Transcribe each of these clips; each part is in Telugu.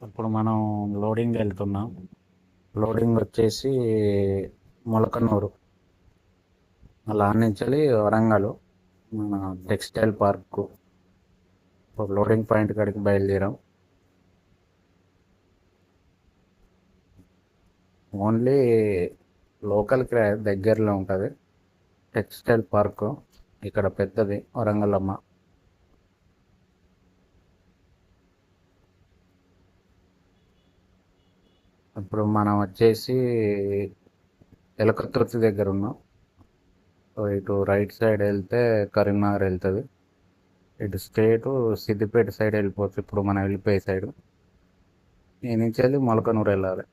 ఇప్పుడు మనం లోడింగ్ వెళ్తున్నాం. లోడింగ్ వచ్చేసి మొలకనూరు, అలా నుంచి వరంగల్ మన టెక్స్టైల్ పార్క్. ఇప్పుడు లోడింగ్ పాయింట్ కాడికి బయలుదేరాం. ఓన్లీ లోకల్కి దగ్గరలో ఉంటుంది టెక్స్టైల్ పార్క్. ఇక్కడ పెద్దది వరంగల్ అమ్మ. ఇప్పుడు మనం వచ్చేసి ఎలకతుర్తి దగ్గర ఉన్నాం. ఇటు రైట్ సైడ్ వెళ్తే కరీంనగర్ వెళ్తుంది. ఇటు స్ట్రేట్ సిద్దిపేట సైడ్ వెళ్ళిపోవచ్చు. ఇప్పుడు మనం వెళ్ళిపోయే సైడ్ ఈ నుంచి వెళ్ళి మొలకనూరు వెళ్ళాలి.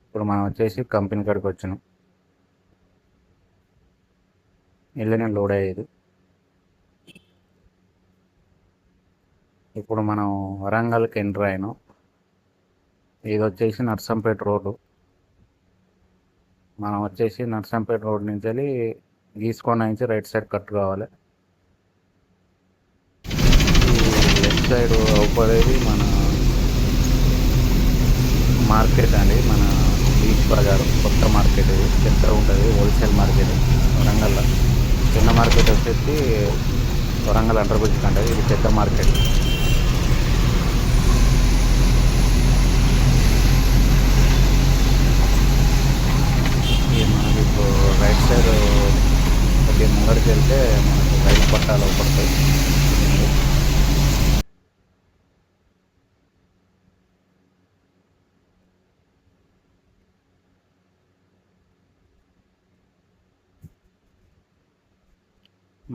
ఇప్పుడు మనం వచ్చేసి కంపెనీ కాడికి వచ్చినాం. ఇళ్ళనే లోడ్ అయ్యేది. ఇప్పుడు మనం వరంగల్కి ఎంటర్ అయినాం. ఇది వచ్చేసి నర్సంపేట రోడ్డు. మనం వచ్చేసి నర్సంపేట రోడ్ నుంచి వెళ్ళి గీసుకొండ నుంచి రైట్ సైడ్ కట్ కావాలి. లెఫ్ట్ సైడ్ అవుపడేది మన మార్కెట్ అండి, మన బీచ్ బజార్ కొత్త మార్కెట్. ఇది పెద్ద ఉంటుంది, హోల్సేల్ మార్కెట్ వరంగల్లో. చిన్న మార్కెట్ వచ్చేసి వరంగల్ అండర్ బ్రిడ్జ్ కంటే ఇది పెద్ద మార్కెట్. మనకి ఇప్పుడు రైట్ సైడ్ కొద్దిగా ముంగడికి వెళ్తే మనకు రైలు పట్టాలు పడతాయి.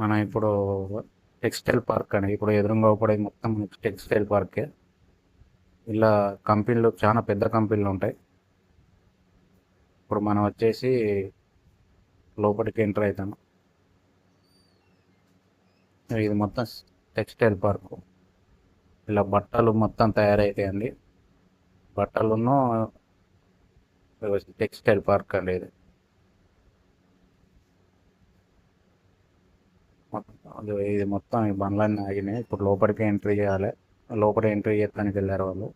మనం ఇప్పుడు టెక్స్టైల్ పార్క్ అని ఇప్పుడు ఎదురుగా పడేది మొత్తం టెక్స్టైల్ పార్కే. ఇలా కంపెనీలు చాలా పెద్ద కంపెనీలు ఉంటాయి. ఇప్పుడు మనం వచ్చేసి లోపలికి ఎంటర్ అవుతాము. ఇది మొత్తం టెక్స్టైల్ పార్క్. ఇలా బట్టలు మొత్తం తయారవుతాయండి. బట్టలును టెక్స్టైల్ పార్క్ అండి ఇది. ఇది మొత్తం ఈ బండ్లన్నీ ఆగినాయి. ఇప్పుడు లోపలికి ఎంట్రీ చేయాలి. లోపల ఎంట్రీ చేయడానికి వెళ్ళారు వాళ్ళు.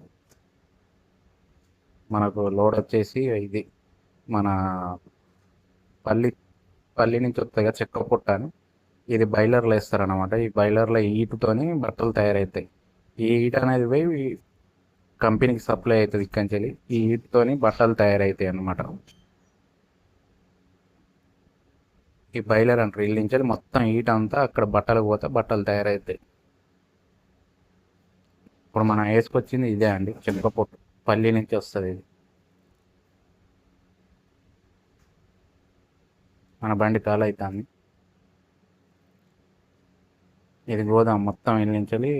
మనకు లోడ్ వచ్చేసి ఇది మన పల్లి పల్లి నుంచి వస్తాయి కదా చెక్క పుట్ట అని. ఇది బాయిలర్లో వేస్తారనమాట. ఈ బాయిలర్లో హీట్తోని బట్టలు తయారవుతాయి. ఈ హీట్ అనేది పోయి కంపెనీకి సప్లై అవుతుంది ఇక్కడి నుంచి. ఈ హీట్తోని బట్టలు తయారవుతాయి అన్నమాట. ఈ బాయిలర్ అంటారు. వీళ్ళ నుంచి మొత్తం హీట్ అంతా అక్కడ బట్టలకు పోతే బట్టలు తయారవుతాయి. ఇప్పుడు మనం వేసుకొచ్చింది ఇదే అండి, చెక్క పొట్టు. పల్లి నుంచి వస్తుంది ఇది. మన బండి కాలు అవుతుంది. ఇది గోదాం మొత్తం వీళ్ళ నుంచి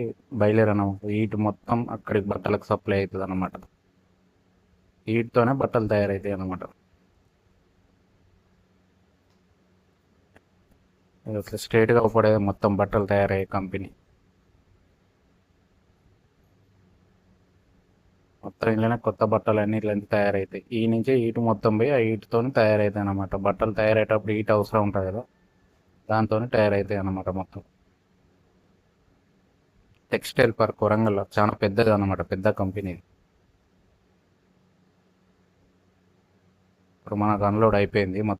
బయలుదేరి అన్నమాట. హీట్ మొత్తం అక్కడికి బట్టలకు సప్లై అవుతుంది అన్నమాట. హీట్తోనే బట్టలు తయారవుతాయి అన్నమాట. స్ట్రేట్గా పడేది మొత్తం బట్టలు తయారయ్యే కంపెనీ. మొత్తం ఇంట్లోనే కొత్త బట్టలు అన్ని ఇట్లా తయారవుతాయి. ఈ నుంచి హీట్ మొత్తం పోయి ఆ హీట్తో తయారవుతాయి అన్నమాట. బట్టలు తయారయ్యేటప్పుడు హీట్ అవసరం ఉంటుంది కదా, దాంతో తయారవుతాయి అన్నమాట మొత్తం. టెక్స్టైల్ పార్క్ వరంగల్ చాలా పెద్దది అన్నమాట, పెద్ద కంపెనీ. ఇప్పుడు మనకు అన్లోడ్ అయిపోయింది మొత్తం.